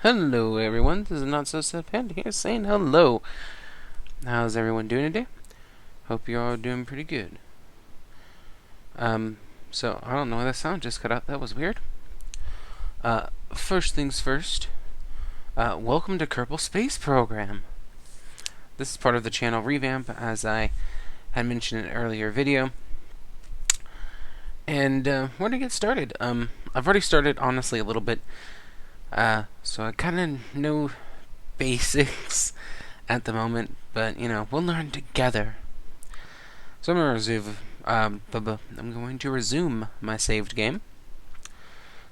Hello everyone, this is TheNotSoSadPanda here saying hello. How's everyone doing today? Hope you're all doing pretty good. So I don't know why that sound just cut out. That was weird. First things first, welcome to Kerbal Space Program. This is part of the channel revamp, as I had mentioned in an earlier video. And we're gonna get started. I've already started, honestly, a little bit. So I kind of know basics at the moment, but we'll learn together. So I'm going to resume my saved game.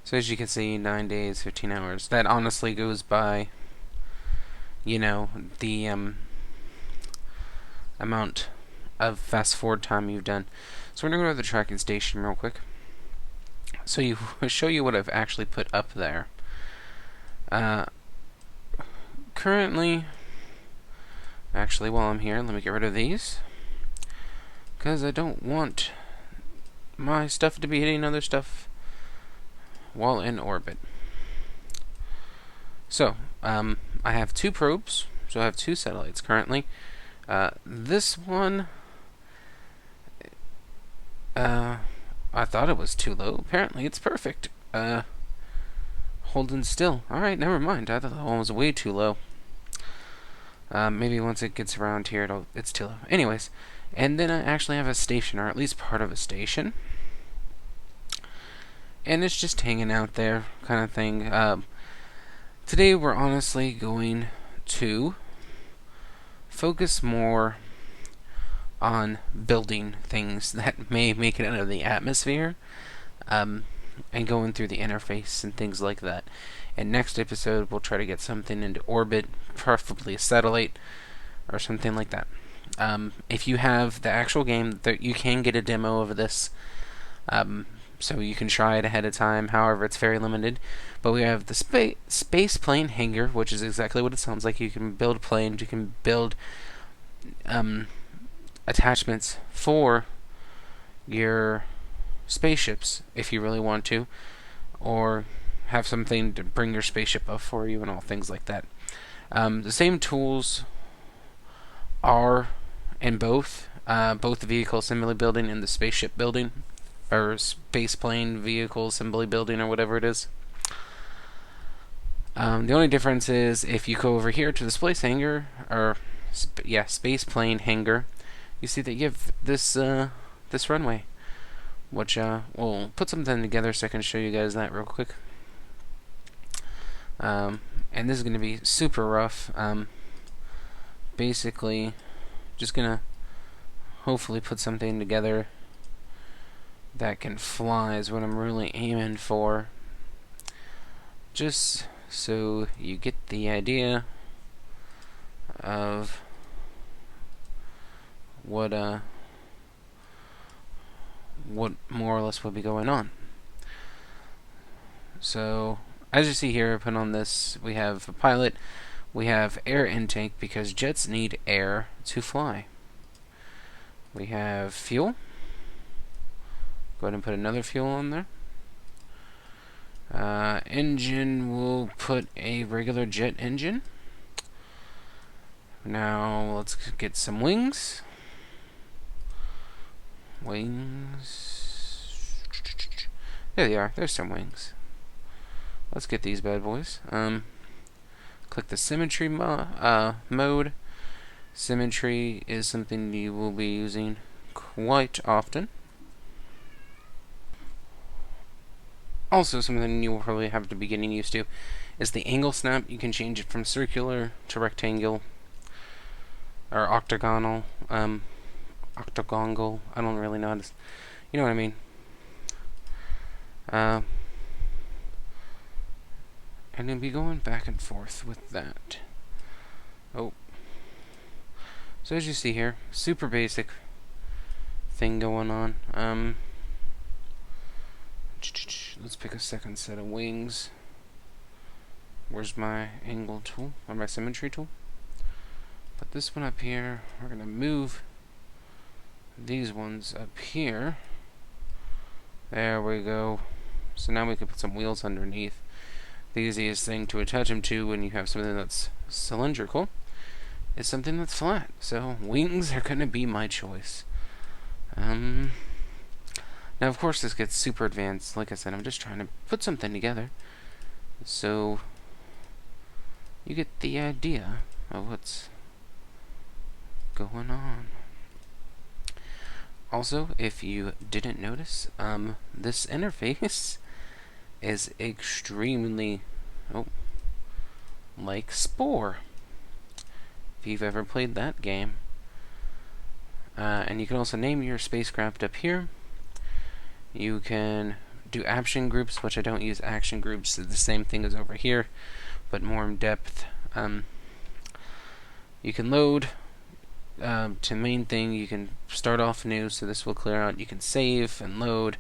So as you can see, 9 days, 15 hours. That honestly goes by, the amount of fast forward time you've done. So we're gonna go to the tracking station real quick. So show you what I've actually put up there. Currently, actually, while I'm here, let me get rid of these, because I don't want my stuff to be hitting other stuff while in orbit. So, I have 2 probes, so I have 2 satellites currently. This one, I thought it was too low. Apparently, it's perfect. Holding still. Alright, never mind. I thought that one was way too low. Maybe once it gets around here, it's too low. Anyways, and then I actually have a station, or at least part of a station. And it's just hanging out there, kind of thing. Today we're honestly going to focus more on building things that may make it out of the atmosphere, and going through the interface and things like that. And next episode we'll try to get something into orbit, preferably a satellite or something like that. If you have the actual game, you can get a demo of this, so you can try it ahead of time. However, it's very limited. But we have the space plane hangar, which is exactly what it sounds like. You can build planes, you can build attachments for your spaceships if you really want to, or have something to bring your spaceship up for you and all things like that. The same tools are in both the vehicle assembly building and the spaceship building, or space plane vehicle assembly building, or whatever it is. The only difference is if you go over here to the space hangar, or space plane hangar, you see that you have this this runway, which we'll put something together so I can show you guys that real quick. And this is going to be super rough. Basically, just gonna hopefully put something together that can fly is what I'm really aiming for. Just so you get the idea of what more or less will be going on. So, as you see here, I put on this, we have a pilot, we have air intake because jets need air to fly. We have fuel. Go ahead and put another fuel on there. Engine, we'll put a regular jet engine. Now, let's get some wings. Wings. There they are. There's some wings. Let's get these bad boys. Click the symmetry mode. Symmetry is something you will be using quite often. Also, something you will probably have to be getting used to is the angle snap. You can change it from circular to rectangle, or octagonal. Octagonal. I don't really know how to. You know what I mean. And you'll be going back and forth with that. Oh. So as you see here, super basic thing going on. Let's pick a second set of wings. Where's my angle tool, or my symmetry tool? Put this one up here. We're gonna move these ones up here. There we go. So now we can put some wheels underneath. the easiest thing to attach them to when you have something that's cylindrical is something that's flat. So wings are going to be my choice. Now, of course, this gets super advanced. Like I said, I'm just trying to put something together so you get the idea of what's going on. Also, if you didn't notice, this interface is extremely, like Spore. If you've ever played that game. And you can also name your spacecraft up here. You can do action groups, which I don't use action groups. It's the same thing as over here, but more in depth. You can load to main thing. You can start off new, so this will clear out. You can save and load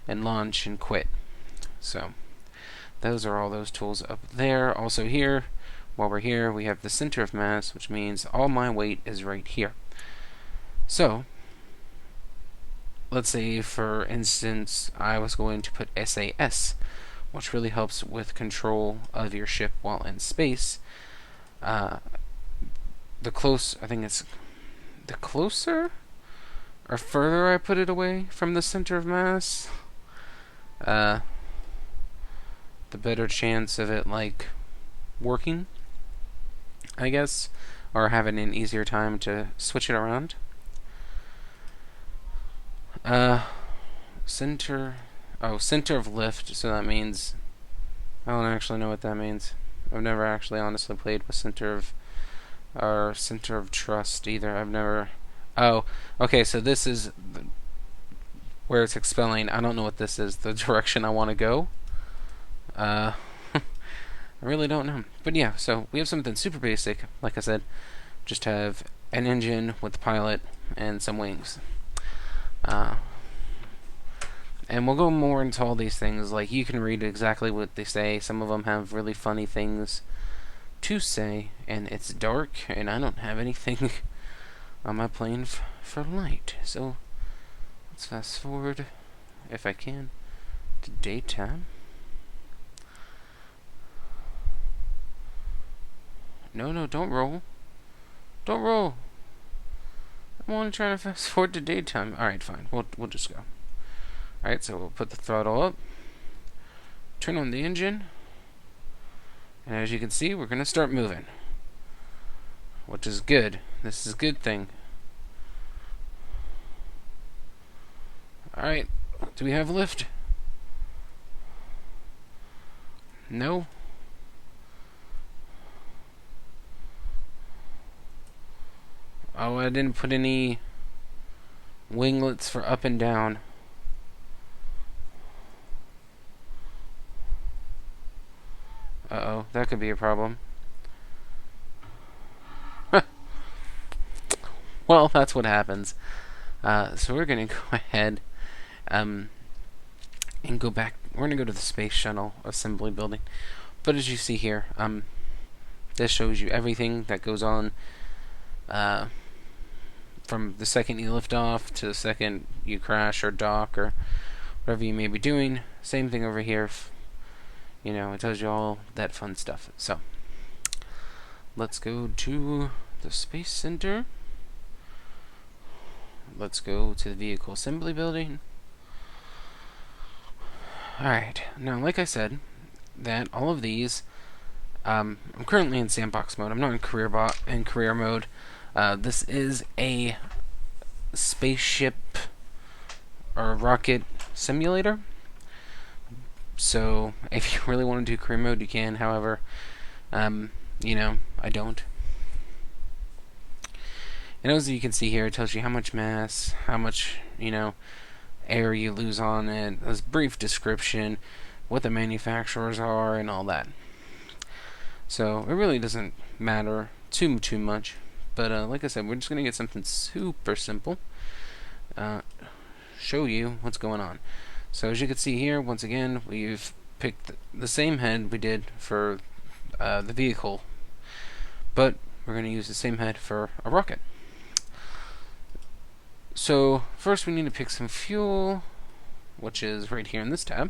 and launch and quit. So those are all those tools up there. Also here, while we're here, we have the center of mass, which means all my weight is right here. So let's say, for instance, I was going to put SAS, which really helps with control of your ship while in space. I think it's the closer or further I put it away from the center of mass, the better chance of it, like, working, I guess, or having an easier time to switch it around. Center of lift, so that means, I don't actually know what that means. I've never actually honestly played with center of trust either. I've never, okay, so this is where it's expelling. I don't know what this is, the direction I want to go. I really don't know. But yeah, so we have something super basic. Like I said, just have an engine with the pilot and some wings. And we'll go more into all these things. Like, you can read exactly what they say. Some of them have really funny things to say, and it's dark, and I don't have anything on my plane for light. So let's fast forward, if I can, to daytime. No, don't roll. Don't roll. I'm only trying to fast forward to daytime. Alright, fine. We'll just go. Alright, so we'll put the throttle up. Turn on the engine. And as you can see, we're going to start moving. Which is good. This is a good thing. Alright. Do we have lift? No? Oh, I didn't put any winglets for up and down. Uh-oh, that could be a problem. Well, that's what happens. So we're going to go ahead and go back. We're going to go to the Space Shuttle Assembly Building. But as you see here, this shows you everything that goes on from the second you lift off to the second you crash or dock or whatever you may be doing. Same thing over here. You know, it tells you all that fun stuff. So, let's go to the Space Center. Let's go to the Vehicle Assembly Building. Alright, now like I said, that all of these, I'm currently in sandbox mode. I'm not in career mode. This is a spaceship or rocket simulator. So if you really want to do career mode, you can. However, you know, I don't. And as you can see here, it tells you how much mass, how much, you know, air you lose on it, a brief description, what the manufacturers are, and all that. So it really doesn't matter too much. But like I said, we're just going to get something super simple. Show you what's going on. So as you can see here, once again, we've picked the same head we did for the vehicle. But we're going to use the same head for a rocket. So first we need to pick some fuel, which is right here in this tab.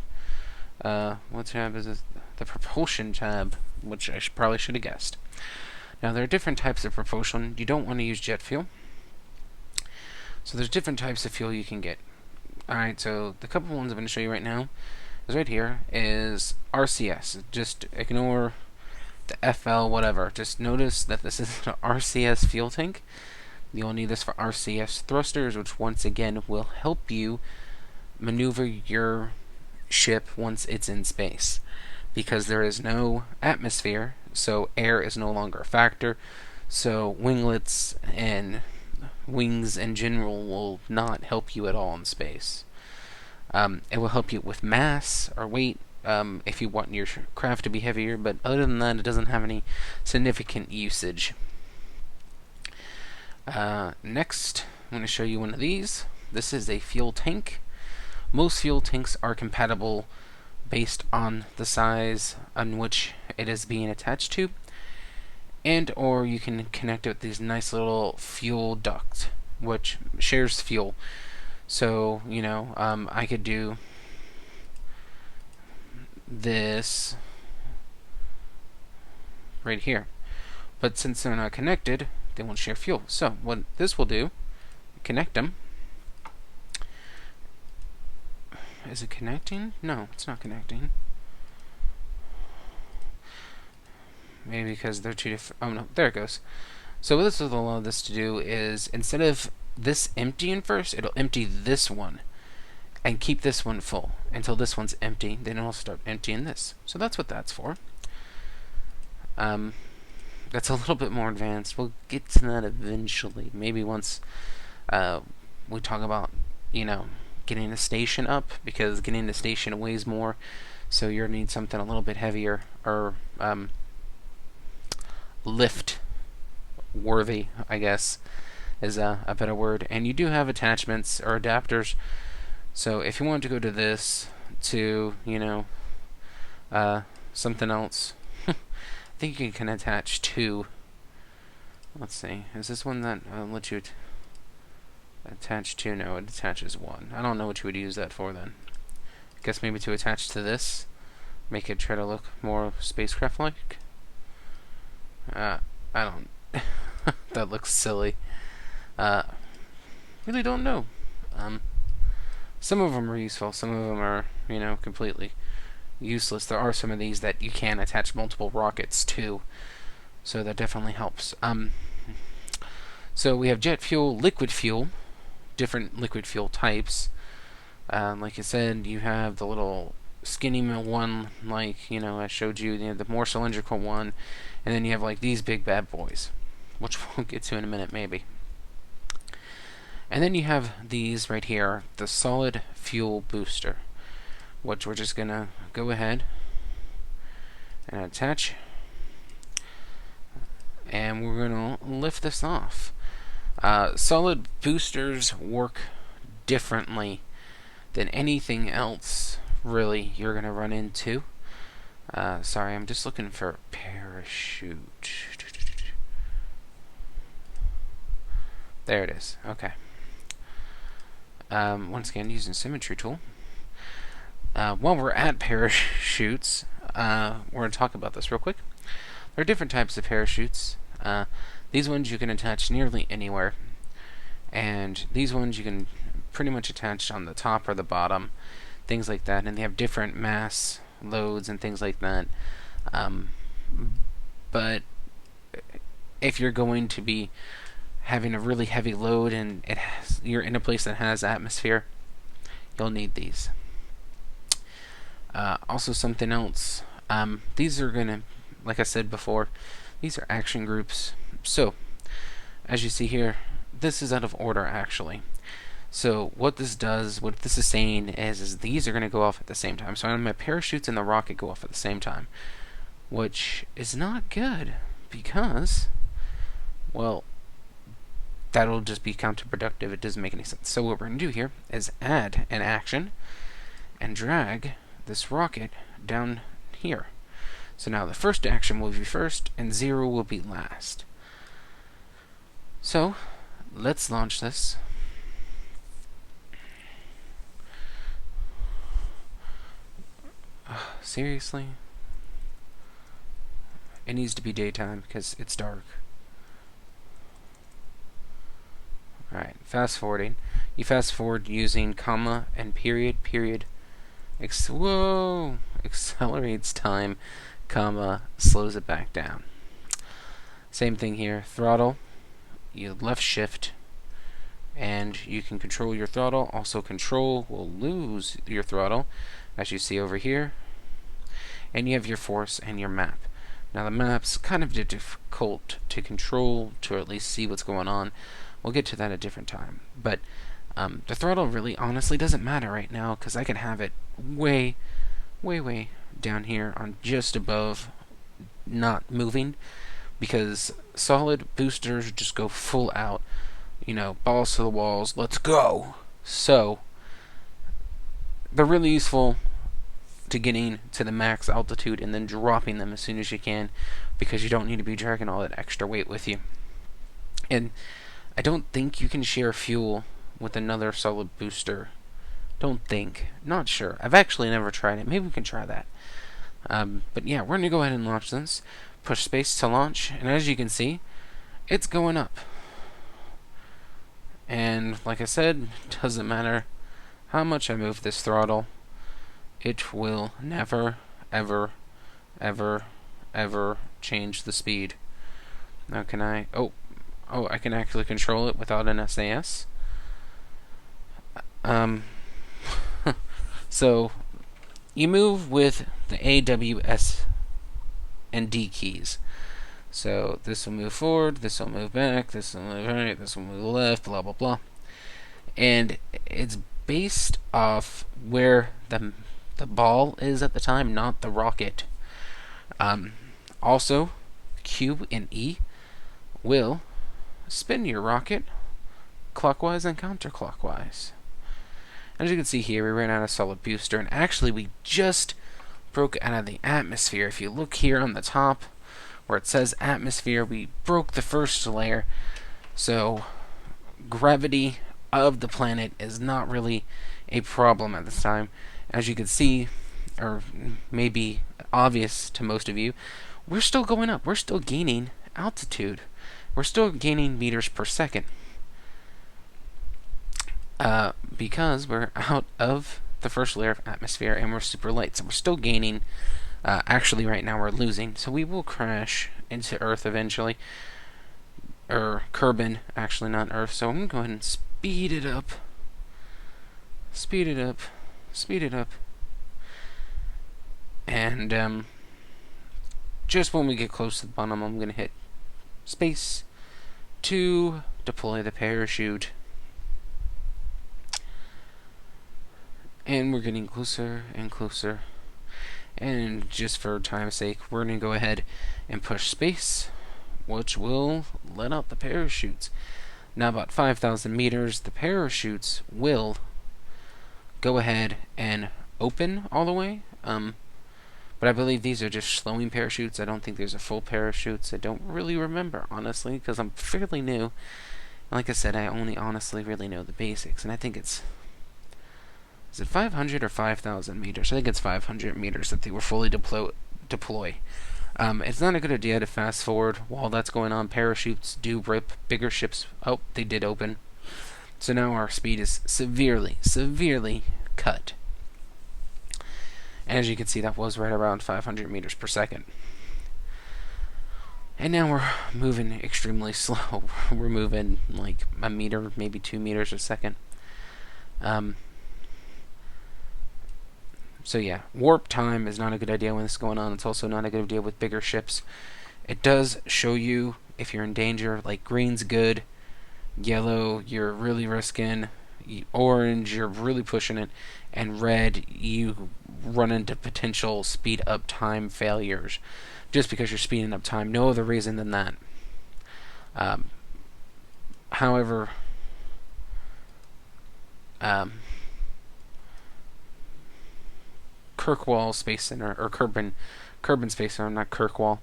What tab is this? the Propulsion tab, which I probably should have guessed. Now, there are different types of propulsion. You don't want to use jet fuel. So there's different types of fuel you can get. Alright, so the couple ones I'm going to show you right now is right here is RCS. Just ignore the FL, whatever. Just notice that this is an RCS fuel tank. You'll need this for RCS thrusters, which once again will help you maneuver your ship once it's in space. Because there is no atmosphere, so air is no longer a factor. So winglets and wings in general will not help you at all in space. It will help you with mass or weight if you want your craft to be heavier, but other than that, it doesn't have any significant usage. Next, I'm going to show you one of these. This is a fuel tank. Most fuel tanks are compatible based on the size on which it is being attached to, and or you can connect it with these nice little fuel duct, which shares fuel. So, you know, I could do this right here. But since they're not connected, they won't share fuel. So, what this will do, connect them. Is it connecting? No, it's not connecting. Maybe because they're two different. Oh no, there it goes. So what this will allow this to do is, instead of this emptying first, it'll empty this one and keep this one full until this one's empty. Then it'll start emptying this. So that's what that's for. That's a little bit more advanced. We'll get to that eventually. Maybe once we talk about, you know, getting the station up, because getting the station weighs more. So you're gonna need something a little bit heavier, or lift worthy, I guess, is a better word. And you do have attachments or adapters. So if you want to go to this to, you know, something else, I think you can attach two. Let's see. Is this one that lets you attach two? No, it attaches one. I don't know what you would use that for then. I guess maybe to attach to this, make it try to look more spacecraft-like. I don't. That looks silly. Really don't know. Some of them are useful. Some of them are, you know, completely useless. There are some of these that you can attach multiple rockets to, so that definitely helps. So we have jet fuel, liquid fuel, different liquid fuel types. Like I said, you have the little skinny one, like, you know, I showed you, the more cylindrical one, and then you have like these big bad boys, which we'll get to in a minute maybe. And then you have these right here, the solid fuel booster, which we're just gonna go ahead and attach, and we're gonna lift this off. Solid boosters work differently than anything else really you're gonna run into. Sorry, I'm just looking for a parachute. There it is. Okay. Once again, using symmetry tool. While we're at parachutes, we're going to talk about this real quick. There are different types of parachutes. These ones you can attach nearly anywhere, and these ones you can pretty much attach on the top or the bottom, things like that, and they have different mass loads and things like that. But if you're going to be having a really heavy load and you're in a place that has atmosphere, you'll need these. Also, something else, these are gonna, like I said before, these are action groups. So as you see here, this is out of order actually. So what this does, what this is saying is these are going to go off at the same time. So my parachutes and the rocket go off at the same time, which is not good because, well, that'll just be counterproductive. It doesn't make any sense. So what we're going to do here is add an action and drag this rocket down here. So now the first action will be first and 0 will be last. So let's launch this. Seriously? It needs to be daytime because it's dark. Alright, fast forwarding. You fast forward using comma and period, whoa! Accelerates time, comma, slows it back down. Same thing here. Throttle, you left shift, and you can control your throttle. Also, control will lose your throttle, as you see over here. And you have your force and your map. Now the map's kind of difficult to control, to at least see what's going on. We'll get to that at a different time. But the throttle really honestly doesn't matter right now, because I can have it way down here on just above not moving, because solid boosters just go full out, balls to the walls, let's go. So they're really useful to getting to the max altitude and then dropping them as soon as you can, because you don't need to be dragging all that extra weight with you. And I don't think you can share fuel with another solid booster. Don't think. Not sure. I've actually never tried it. Maybe we can try that. But yeah, we're going to go ahead and launch this. Push space to launch. And as you can see, it's going up. And like I said, doesn't matter how much I move this throttle. It will never, ever change the speed. Now can I... Oh, I can actually control it without an SAS. So, you move with the A, W, S, and D keys. So, this will move forward, this will move back, this will move right, this will move left, blah, blah, blah. And it's based off where the ball is at the time, not the rocket. Also, Q and E will spin your rocket clockwise and counterclockwise. As you can see here, we ran out of solid booster, and actually we just broke out of the atmosphere. If you look here on the top where it says atmosphere, we broke the first layer. So gravity of the planet is not really a problem at this time. As you can see, or maybe obvious to most of you, we're still going up. We're still gaining altitude. We're still gaining meters per second. Because we're out of the first layer of atmosphere and we're super light. So we're still gaining. Actually, right now we're losing. So we will crash into Earth eventually. Or Kerbal, actually, not Earth. So I'm going to go ahead and speed it up. Speed it up. Speed it up. And just when we get close to the bottom, I'm going to hit space to deploy the parachute. And we're getting closer and closer. And just for time's sake, we're going to go ahead and push space, which will let out the parachutes. Now, about 5,000 meters, the parachutes will go ahead and open all the way. But I believe these are just slowing parachutes. I don't think there's a full parachutes. I don't really remember, honestly, because I'm fairly new. Like I said, I only honestly really know the basics. And I think it's... Is it 500 or 5,000 meters? I think it's 500 meters that they were fully deploy. It's not a good idea to fast forward while that's going on. Parachutes do rip bigger ships. Oh, they did open. So now our speed is severely cut. And as you can see, that was right around 500 meters per second. And now we're moving extremely slow. We're moving like a meter, maybe 2 meters a second. So yeah, warp time is not a good idea when this is going on. It's also not a good idea with bigger ships. It does show you if you're in danger. Like green's good, yellow you're really risking, orange you're really pushing it, and red you run into potential speed up time failures just because you're speeding up time. No other reason than that. However, Kirkwall Space Center, or Kerbal Space Center, not Kirkwall,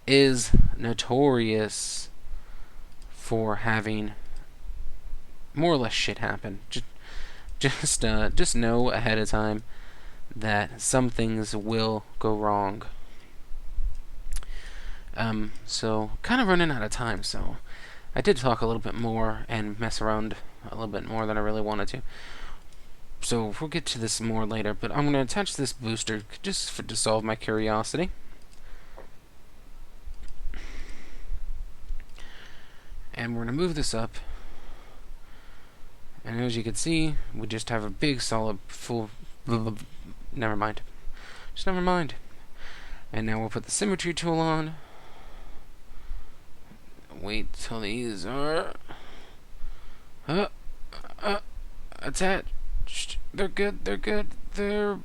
is notorious for having more or less shit happen. Just know ahead of time that some things will go wrong. So kind of running out of time. So I did talk a little bit more and mess around a little bit more than I really wanted to. So we'll get to this more later. But I'm going to attach this booster just to solve my curiosity. And we're going to move this up. And as you can see, we just have a big solid full... Never mind. Just never mind. And now we'll put the symmetry tool on. Wait till these are... attached. They're good, they're good, they're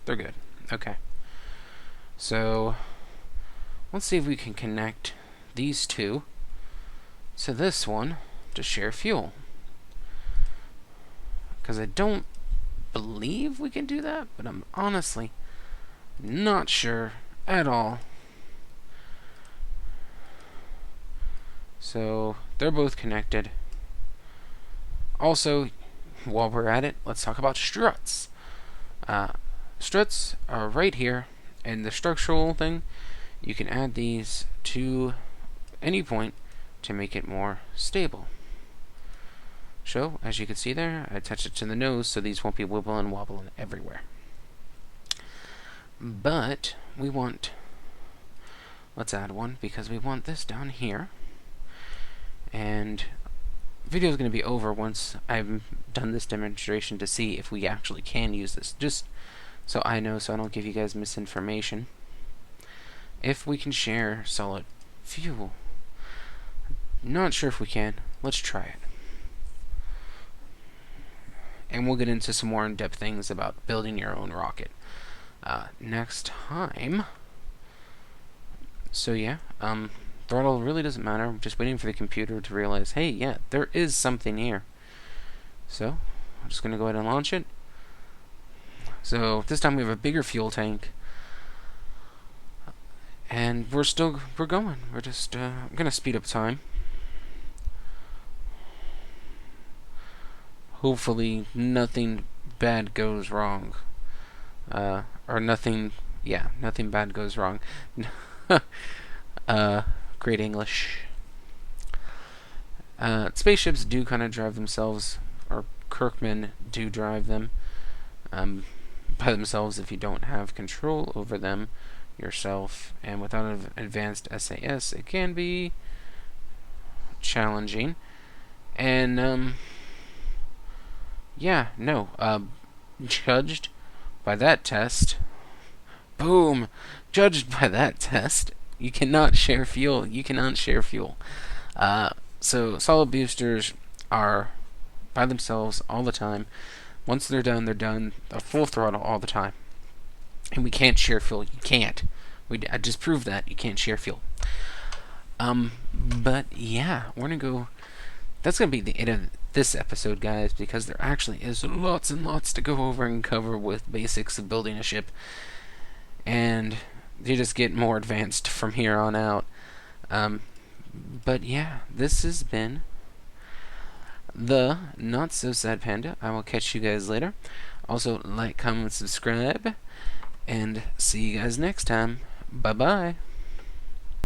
good. Okay. So, let's see if we can connect these two to this one to share fuel. Because I don't believe we can do that, but I'm honestly not sure at all. So, they're both connected. Also, while we're at it, let's talk about struts. Struts are right here, and the structural thing, you can add these to any point to make it more stable. So, as you can see there, I attached it to the nose so these won't be wibbling and wobbling everywhere. But, let's add one because we want this down here. And the video is going to be over once I've done this demonstration to see if we actually can use this. Just so I know, so I don't give you guys misinformation. If we can share solid fuel. Not sure if we can. Let's try it. And we'll get into some more in-depth things about building your own rocket next time. So yeah, throttle really doesn't matter. I'm just waiting for the computer to realize, hey, yeah, there is something here. So, I'm just going to go ahead and launch it. So, this time we have a bigger fuel tank. And we're going. We're just, I'm going to speed up time. Hopefully, nothing bad goes wrong. Or nothing bad goes wrong. Great English. Spaceships do kind of drive themselves, or Kirkmen do drive them by themselves if you don't have control over them yourself. And without an advanced SAS, it can be challenging. And, judged by that test, boom! Judged by that test, you cannot share fuel. You cannot share fuel. So solid boosters are by themselves all the time. Once they're done, they're done. A full throttle all the time. And we can't share fuel. You can't. I just proved that. You can't share fuel. But yeah, we're going to go... That's going to be the end of this episode, guys, because there actually is lots and lots to go over and cover with basics of building a ship. And you just get more advanced from here on out. But yeah, this has been the Not So Sad Panda. I will catch you guys later. Also, like, comment, subscribe, and see you guys next time. Bye-bye.